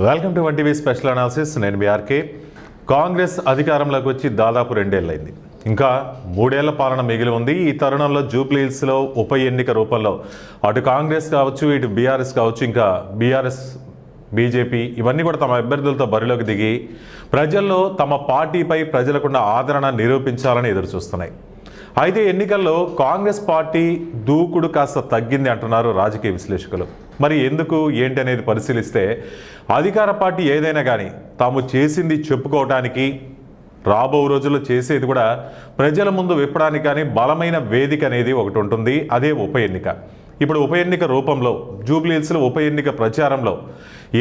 Welcome to 1TV special analysis. నేను BRK. Congress అధికారంలోకి వచ్చి దాదాపు 2 ఏళ్ళైంది. ఇంకా 3 ఏళ్ల పాలన మిగిలి ఉంది. ఈ తరుణంలో జూబ్లీ హిల్స్లో ఉప ఎన్నిక రూపంలో అటు కాంగ్రెస్ కావచ్చు, ఇటు బీఆర్ఎస్ కావచ్చు, ఇంకా బీఆర్ఎస్ బీజేపీ ఇవన్నీ కూడా తమ అభ్యర్థులతో బరిలోకి దిగి ప్రజల్లో తమ పార్టీపై ప్రజలకున్న ఆదరణ నిరూపించాలని ఎదురుచూస్తున్నాయి. అయితే ఎన్నికల్లో కాంగ్రెస్ పార్టీ దూకుడు కాస్త తగ్గింది అంటున్నారు రాజకీయ విశ్లేషకులు. మరి ఎందుకు ఏంటి అనేది పరిశీలిస్తే అధికార పార్టీ ఏదైనా కానీ తాము చేసింది చెప్పుకోవడానికి, రాబో రోజుల్లో చేసేది కూడా ప్రజల ముందు విప్పడానికి కానీ బలమైన వేదిక అనేది ఒకటి ఉంటుంది. అదే ఉప ఎన్నిక. ఇప్పుడు ఉప ఎన్నిక రూపంలో జూబ్లీ హిల్స్లో ఉప ఎన్నిక ప్రచారంలో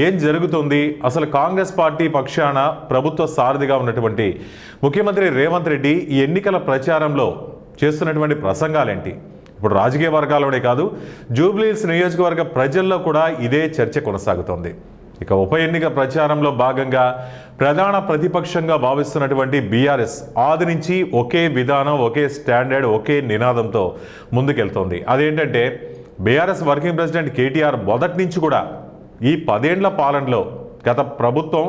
ఏం జరుగుతుంది, అసలు కాంగ్రెస్ పార్టీ పక్షాన ప్రభుత్వ సారథిగా ఉన్నటువంటి ముఖ్యమంత్రి రేవంత్ రెడ్డి ఈ ఎన్నికల ప్రచారంలో చేస్తున్నటువంటి ప్రసంగాలేంటి, ఇప్పుడు రాజకీయ వర్గాల్లోనే కాదు జూబ్లీ హిల్స్ నియోజకవర్గ ప్రజల్లో కూడా ఇదే చర్చ కొనసాగుతోంది. ఇక ఉప ఎన్నిక ప్రచారంలో భాగంగా ప్రధాన ప్రతిపక్షంగా భావిస్తున్నటువంటి బీఆర్ఎస్ ఆది నుంచి ఒకే విధానం, ఒకే స్టాండర్డ్, ఒకే నినాదంతో ముందుకెళ్తోంది. అదేంటంటే బీఆర్ఎస్ వర్కింగ్ ప్రెసిడెంట్ కేటీఆర్ మొదటి నుంచి కూడా ఈ 10 ఏళ్ల పాలనలో గత ప్రభుత్వం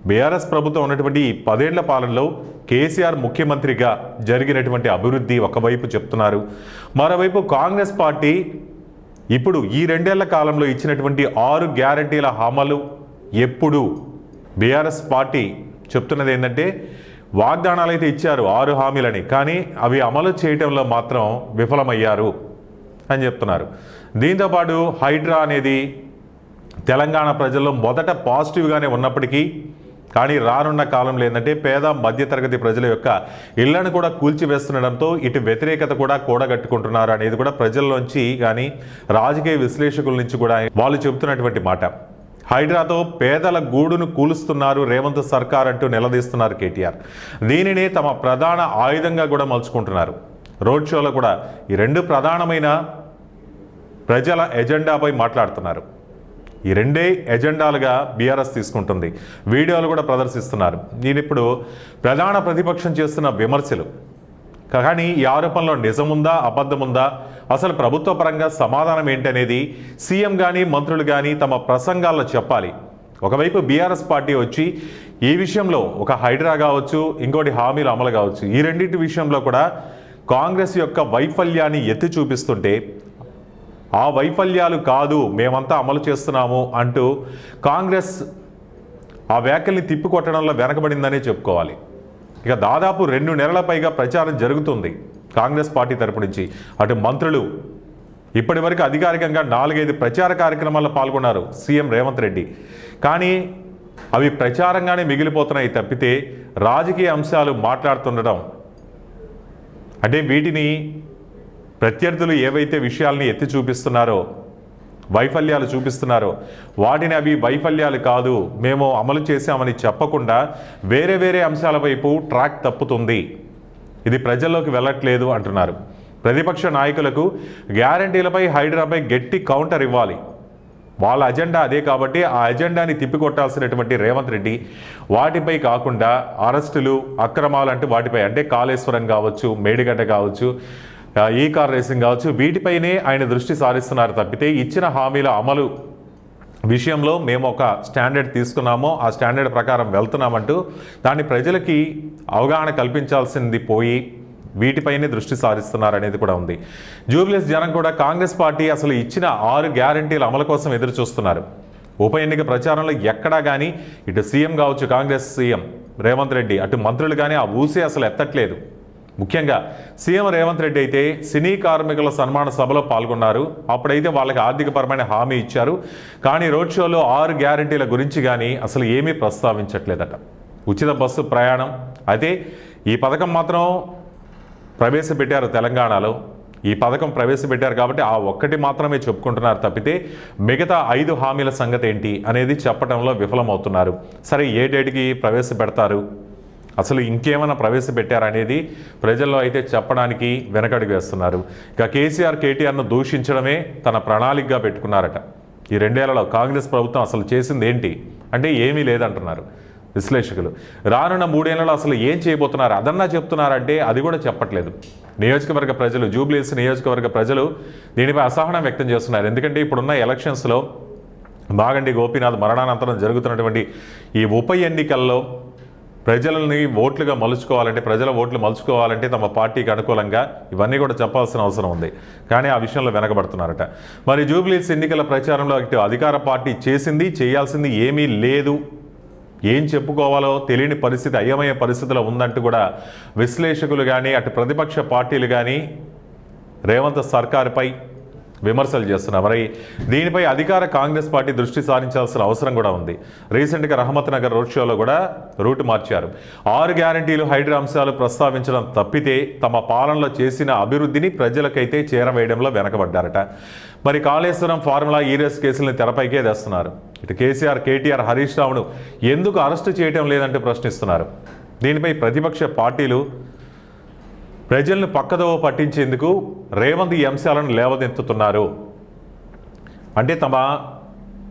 బీఆర్ఎస్ ప్రభుత్వం ఉన్నటువంటి ఈ 10 ఏళ్ల పాలనలో కేసీఆర్ ముఖ్యమంత్రిగా జరిగినటువంటి అభివృద్ధి ఒకవైపు చెప్తున్నారు. మరోవైపు కాంగ్రెస్ పార్టీ ఇప్పుడు ఈ 2 ఏళ్ల కాలంలో ఇచ్చినటువంటి 6 గ్యారంటీల అమలు ఎప్పుడు బీఆర్ఎస్ పార్టీ చెప్తున్నది ఏంటంటే వాగ్దానాలు అయితే ఇచ్చారు 6 హామీలని, కానీ అవి అమలు చేయడంలో మాత్రం విఫలమయ్యారు అని చెప్తున్నారు. దీంతోపాటు హైడ్రా అనేది తెలంగాణ ప్రజల్లో మొదట పాజిటివ్గానే ఉన్నప్పటికీ కానీ రానున్న కాలంలో ఏంటంటే పేద మధ్యతరగతి ప్రజల యొక్క ఇళ్లను కూడా కూల్చివేస్తుండడంతో ఇటు వ్యతిరేకత కూడా కూడగట్టుకుంటున్నారు అనేది కూడా ప్రజల్లోంచి కానీ రాజకీయ విశ్లేషకుల నుంచి కూడా వాళ్ళు చెబుతున్నటువంటి మాట. హైడ్రాతో పేదల గూడును కూలుస్తున్నారు రేవంత్ సర్కార్ అంటూ నిలదీస్తున్నారు కేటీఆర్. దీనినే తమ ప్రధాన ఆయుధంగా కూడా మలుచుకుంటున్నారు. రోడ్ షోలో కూడా ఈ 2 ప్రధానమైన ప్రజల ఎజెండాపై మాట్లాడుతున్నారు. ఈ 2 ఎజెండాలుగా బీఆర్ఎస్ తీసుకుంటుంది. వీడియోలు కూడా ప్రదర్శిస్తున్నారు. నేను ఇప్పుడు ప్రధాన ప్రతిపక్షం చేస్తున్న విమర్శలు కానీ ఈ ఆరోపణలో నిజముందా, అబద్ధముందా, అసలు ప్రభుత్వ పరంగా సమాధానం ఏంటనేది సీఎం కానీ మంత్రులు కానీ తమ ప్రసంగాల్లో చెప్పాలి. ఒకవైపు బీఆర్ఎస్ పార్టీ వచ్చి ఈ విషయంలో ఒక హైడ్రా కావచ్చు, ఇంకోటి హామీల అమలు కావచ్చు, ఈ రెండింటి విషయంలో కూడా కాంగ్రెస్ యొక్క వైఫల్యాన్ని ఎత్తి చూపిస్తుంటే ఆ వైఫల్యాలు కాదు మేమంతా అమలు చేస్తున్నాము అంటూ కాంగ్రెస్ ఆ వ్యాఖ్యల్ని తిప్పికొట్టడంలో వెనకబడిందనే చెప్పుకోవాలి. ఇక దాదాపు 2 నెలల పైగా ప్రచారం జరుగుతుంది కాంగ్రెస్ పార్టీ తరపు నుంచి. అటు మంత్రులు ఇప్పటి వరకు అధికారికంగా 4-5 ప్రచార కార్యక్రమాల్లో పాల్గొన్నారు సీఎం రేవంత్ రెడ్డి. కానీ అవి ప్రచారంగానే మిగిలిపోతున్నాయి తప్పితే రాజకీయ అంశాలు మాట్లాడుతుండడం అంటే వీటిని ప్రత్యర్థులు ఏవైతే విషయాల్ని ఎత్తి చూపిస్తున్నారో, వైఫల్యాలు చూపిస్తున్నారో వాటిని అవి వైఫల్యాలు కాదు మేము అమలు చేశామని చెప్పకుండా వేరే వేరే అంశాల వైపు ట్రాక్ తప్పుతుంది, ఇది ప్రజల్లోకి వెళ్ళట్లేదు అంటున్నారు. ప్రతిపక్ష నాయకులకు గ్యారంటీలపై హైడ్రాపై గట్టి కౌంటర్ ఇవ్వాలి. వాళ్ళ అజెండా అదే కాబట్టి ఆ అజెండాని తిప్పికొట్టాల్సినటువంటి రేవంత్ రెడ్డి వాటిపై కాకుండా అరెస్టులు, అక్రమాలు అంటూ వాటిపై అంటే కాళేశ్వరం కావచ్చు, మేడిగడ్డ కావచ్చు, ఈ కార్ రేసింగ్ కావచ్చు, వీటిపైనే ఆయన దృష్టి సారిస్తున్నారు తప్పితే ఇచ్చిన హామీల అమలు విషయంలో మేము ఒక స్టాండర్డ్ తీసుకున్నామో ఆ స్టాండర్డ్ ప్రకారం వెళ్తున్నామంటూ దాన్ని ప్రజలకి అవగాహన కల్పించాల్సింది పోయి వీటిపైనే దృష్టి సారిస్తున్నారు అనేది కూడా ఉంది. జూబ్లీ హిల్స్ జనం కూడా కాంగ్రెస్ పార్టీ అసలు ఇచ్చిన 6 గ్యారంటీల అమలు కోసం ఎదురు చూస్తున్నారు. ఉప ఎన్నిక ప్రచారంలో ఎక్కడా కానీ ఇటు సీఎం కావచ్చు, కాంగ్రెస్ సీఎం రేవంత్ రెడ్డి, అటు మంత్రులు కానీ ఆ ఊసే అసలు ఎత్తట్లేదు. ముఖ్యంగా సీఎం రేవంత్ రెడ్డి అయితే సినీ కార్మికుల సన్మాన సభలో పాల్గొన్నారు. అప్పుడైతే వాళ్ళకి ఆర్థికపరమైన హామీ ఇచ్చారు. కానీ రోడ్ షోలో 6 గ్యారంటీల గురించి కానీ అసలు ఏమీ ప్రస్తావించట్లేదట. ఉచిత బస్సు ప్రయాణం అయితే ఈ పథకం మాత్రం ప్రవేశపెట్టారు తెలంగాణలో. ఈ పథకం ప్రవేశపెట్టారు కాబట్టి ఆ ఒక్కటి మాత్రమే చెప్పుకుంటున్నారు తప్పితే మిగతా 5 హామీల సంగతి ఏంటి అనేది చెప్పడంలో విఫలమవుతున్నారు. సరే ఏ డేట్కి ప్రవేశపెడతారు, అసలు ఇంకేమైనా ప్రవేశపెట్టారనేది ప్రజల్లో అయితే చెప్పడానికి వెనకడుగు వేస్తున్నారు. ఇక కేసీఆర్ కేటీఆర్ను దూషించడమే తన ప్రణాళికగా పెట్టుకున్నారట. ఈ 2 ఏళ్లలో కాంగ్రెస్ ప్రభుత్వం అసలు చేసింది ఏంటి అంటే ఏమీ లేదంటున్నారు విశ్లేషకులు. రానున్న 3 ఏళ్లలో అసలు ఏం చేయబోతున్నారు అదన్నా చెప్తున్నారంటే అది కూడా చెప్పట్లేదు. నియోజకవర్గ ప్రజలు, జూబ్లీ హిల్స్ నియోజకవర్గ ప్రజలు దీనిపై అసహనం వ్యక్తం చేస్తున్నారు. ఎందుకంటే ఇప్పుడున్న ఎలక్షన్స్లో మాగంటి గోపీనాథ్ మరణానంతరం జరుగుతున్నటువంటి ఈ ఉప ఎన్నికల్లో ప్రజలని ఓట్లుగా మలుచుకోవాలంటే, ప్రజల ఓట్లు మలుచుకోవాలంటే తమ పార్టీకి అనుకూలంగా ఇవన్నీ కూడా చెప్పాల్సిన అవసరం ఉంది. కానీ ఆ విషయంలో వెనకబడుతున్నారట. మరి జూబ్లీహిల్స్ ఎన్నికల ప్రచారంలో ఇటు అధికార పార్టీ చేయాల్సింది ఏమీ లేదు, ఏం చెప్పుకోవాలో తెలియని పరిస్థితి, అయోమయ పరిస్థితిలో ఉందంటూ కూడా విశ్లేషకులు కానీ అటు ప్రతిపక్ష పార్టీలు కానీ రేవంత్ సర్కారుపై విమర్శలు చేస్తున్నారు. మరి దీనిపై అధికార కాంగ్రెస్ పార్టీ దృష్టి సారించాల్సిన అవసరం కూడా ఉంది. రీసెంట్గా రహమత్ నగర్ రోడ్ షోలో కూడా రూట్ మార్చారు. 6 గ్యారంటీలు హైడ్రా అంశాలు ప్రస్తావించడం తప్పితే తమ పాలనలో చేసిన అభివృద్ధిని ప్రజలకైతే చేరవేయడంలో వెనకబడ్డారట. మరి కాళేశ్వరం ఫార్ములా ఈరేస్ కేసులను తెరపైకే తెస్తున్నారు. ఇటు కేసీఆర్, కేటీఆర్, హరీష్ రావును ఎందుకు అరెస్టు చేయడం లేదంటూ ప్రశ్నిస్తున్నారు. దీనిపై ప్రతిపక్ష పార్టీలు ప్రజలను పక్కదోవ పట్టించేందుకు రేవంత్ ఈ అంశాలను లేవనెత్తుతున్నారు. అంటే తమ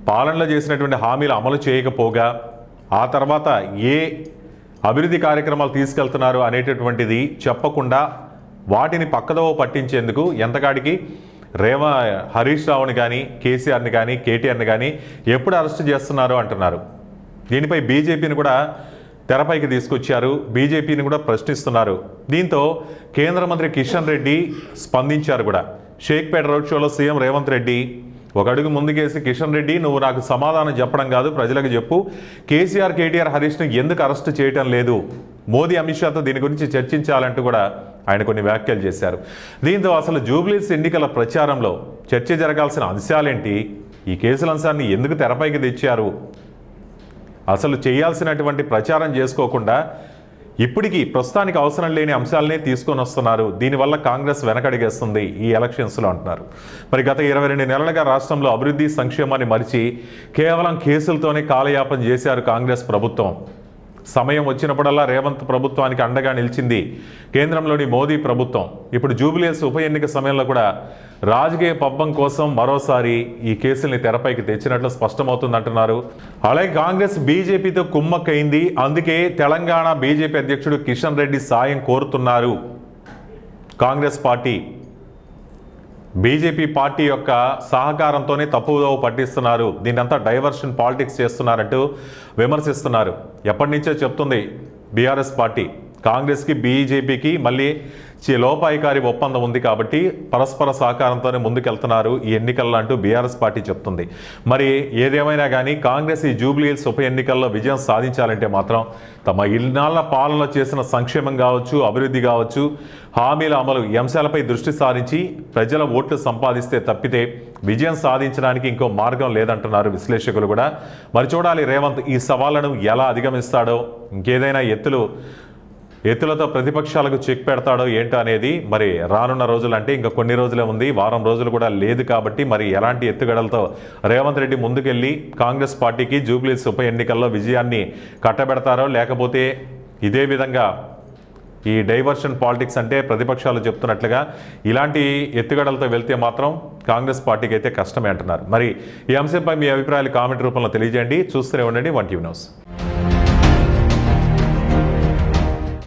పాలనలో చేసినటువంటి హామీలు అమలు చేయకపోగా ఆ తర్వాత ఏ అభివృద్ధి కార్యక్రమాలు తీసుకెళ్తున్నారు అనేటటువంటిది చెప్పకుండా వాటిని పక్కదోవ పట్టించేందుకు ఎంతకాడికి హరీష్ రావుని కానీ, కేసీఆర్ని కానీ, కేటీఆర్ని కానీ ఎప్పుడు అరెస్ట్ చేస్తున్నారు అంటున్నారు. దీనిపై బీజేపీని కూడా తెరపైకి తీసుకొచ్చారు. బీజేపీని కూడా ప్రశ్నిస్తున్నారు. దీంతో కేంద్ర మంత్రి కిషన్ రెడ్డి స్పందించారు కూడా. షేక్పేట రోడ్ షోలో సీఎం రేవంత్ రెడ్డి ఒక అడుగు ముందుకేసి, కిషన్ రెడ్డి నువ్వు నాకు సమాధానం చెప్పడం కాదు, ప్రజలకు చెప్పు, కేసీఆర్, కేటీఆర్, హరీష్ను ఎందుకు అరెస్ట్ చేయటం లేదు, మోదీ, అమిత్ షాతో దీని గురించి చర్చించాలంటూ కూడా ఆయన కొన్ని వ్యాఖ్యలు చేశారు. దీంతో అసలు జూబ్లీహిల్స్ ఎన్నికల ప్రచారంలో చర్చ జరగాల్సిన అంశాలేంటి, ఈ కేసుల అంశాన్ని ఎందుకు తెరపైకి తెచ్చారు, అసలు చేయాల్సినటువంటి ప్రచారం చేసుకోకుండా ఇప్పటికీ ప్రస్తుతానికి అవసరం లేని అంశాలనే తీసుకొని వస్తున్నారు. దీనివల్ల కాంగ్రెస్ వెనకడిగేస్తుంది ఈ ఎలక్షన్స్లో అంటున్నారు. మరి గత 22 నెలలుగా రాష్ట్రంలో అభివృద్ధి, సంక్షేమాన్ని మరిచి కేవలం కేసులతోనే కాలయాపన చేశారు కాంగ్రెస్ ప్రభుత్వం. సమయం వచ్చినప్పుడల్లా రేవంత్ ప్రభుత్వానికి అండగా నిలిచింది కేంద్రంలోని మోదీ ప్రభుత్వం. ఇప్పుడు జూబ్లీహిల్స్ ఉప ఎన్నిక సమయంలో కూడా రాజకీయ పబ్బం కోసం మరోసారి ఈ కేసుల్ని తెరపైకి తెచ్చినట్లు స్పష్టమవుతుందంటున్నారు. అలాగే కాంగ్రెస్ బీజేపీతో కుమ్మక్కైంది. అందుకే తెలంగాణ బీజేపీ అధ్యక్షుడు కిషన్ రెడ్డి సాయం కోరుతున్నారు. కాంగ్రెస్ పార్టీ బీజేపీ పార్టీ యొక్క సహకారంతోనే తప్పుదోవ పట్టిస్తున్నారు, దీన్నంతా డైవర్షన్ పాలిటిక్స్ చేస్తున్నారంటూ విమర్శిస్తున్నారు. ఎప్పటి నుంచో చెప్తుంది బీఆర్ఎస్ పార్టీ. కాంగ్రెస్కి, బీజేపీకి మళ్ళీ లోపాయికారి ఒప్పందం ఉంది కాబట్టి పరస్పర సహకారంతోనే ముందుకెళ్తున్నారు ఈ ఎన్నికల్లో అంటూ బీఆర్ఎస్ పార్టీ చెప్తుంది. మరి ఏదేమైనా కానీ కాంగ్రెస్ ఈ జూబ్లీహిల్స్ ఉప ఎన్నికల్లో విజయం సాధించాలంటే మాత్రం తమ ఇన్నాళ్ల పాలనలో చేసిన సంక్షేమం కావచ్చు, అభివృద్ధి కావచ్చు, హామీల అమలు ఈ అంశాలపై దృష్టి సారించి ప్రజల ఓట్లు సంపాదిస్తే తప్పితే విజయం సాధించడానికి ఇంకో మార్గం లేదంటున్నారు విశ్లేషకులు కూడా. మరి చూడాలి రేవంత్ ఈ సవాళ్లను ఎలా అధిగమిస్తాడో, ఇంకేదైనా ఎత్తులతో ప్రతిపక్షాలకు చెక్ పెడతాడో ఏంటో అనేది మరి రానున్న రోజులు, అంటే ఇంకా కొన్ని రోజులే ఉంది, వారం రోజులు కూడా లేదు కాబట్టి మరి ఎలాంటి ఎత్తుగడలతో రేవంత్ రెడ్డి ముందుకెళ్ళి కాంగ్రెస్ పార్టీకి జూబ్లీహిల్స్ ఉప ఎన్నికల్లో విజయాన్ని కట్టబెడతారో, లేకపోతే ఇదే విధంగా ఈ డైవర్షన్ పాలిటిక్స్ అంటే ప్రతిపక్షాలు చెప్తున్నట్లుగా ఇలాంటి ఎత్తుగడలతో వెళ్తే మాత్రం కాంగ్రెస్ పార్టీకి అయితే కష్టమే అంటున్నారు. మరి ఈ అంశంపై మీ అభిప్రాయాలు కామెంట్ రూపంలో తెలియజేయండి. చూస్తూనే ఉండండి 1TV న్యూస్.